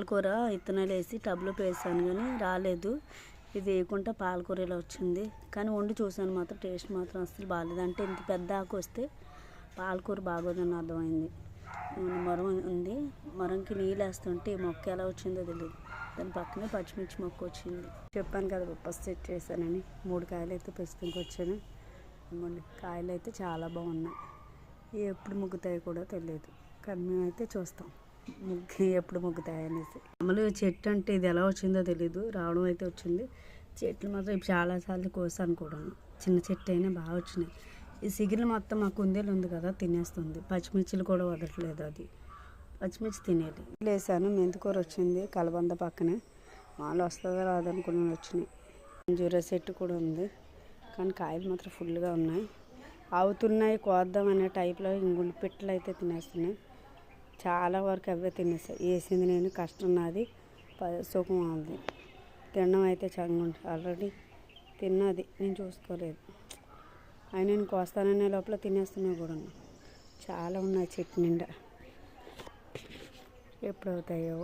పాలకూర ఇత్తనాలు వేసి టబ్లో వేసాను కానీ రాలేదు. ఇది వేయకుండా పాలకూర ఇలా వచ్చింది. కానీ వండి చూసాను మాత్రం టేస్ట్ మాత్రం అస్సలు బాగాలేదు. అంటే ఇంత పెద్ద ఆకు వస్తే పాలకూర బాగోదని అర్థమైంది. మొరం ఉంది, మొరంకి నీళ్ళు వేస్తుంటే ఈ మొక్క ఎలా వచ్చిందో తెలియదు. దాని పక్కనే పచ్చిమిర్చి మొక్క వచ్చింది. చెప్పాను కదా బొప్పాస్ సెట్ చేశానని. 3 కాయలు అయితే పెంచుకుంటూ వచ్చాను. కాయలు అయితే చాలా బాగున్నాయి. ఎప్పుడు ముగ్గుతాయి కూడా తెలియదు, కానీ మేమైతే చూస్తాం ఎప్పుడు ముగ్గుతాయి అనేసి. మామూలుగా చెట్టు అంటే ఇది ఎలా వచ్చిందో తెలీదు, రావడం అయితే వచ్చింది. చెట్లు మాత్రం ఇప్పుడు చాలాసార్లు కోసాను కూడా. చిన్న చెట్టు అయినా బాగా వచ్చినాయి. ఈ సిగిరిలు మొత్తం మా కుందేలు ఉంది కదా తినేస్తుంది. పచ్చిమిర్చిలు కూడా వదలట్లేదు, అది పచ్చిమిర్చి తినేది. వేసాను, మెంతికూర వచ్చింది కలబంద పక్కనే. మాలు వస్తుందో రాదనుకుని వచ్చినాయి. జూర చెట్టు కూడా ఉంది, కానీ కాయలు మాత్రం ఫుల్గా ఉన్నాయి. అవుతున్నాయి కోద్దాం అనే టైప్లో ఇంగుళ్ళు పిట్టలు అయితే తినేస్తున్నాయి. చాలా వరకు అవే తినేస్తాయి. వేసింది నేను, కష్టం నాది, సుఖం ఉంది. తినడం అయితే చంగుంటుంది. ఆల్రెడీ తిన్నది, నేను చూసుకోలేదు. అయినా నేను కోస్తాననే లోపల తినేస్తున్నాయి కూడా. చాలా ఉన్నాయి చెట్టు నిండా. ఎప్పుడవుతాయో.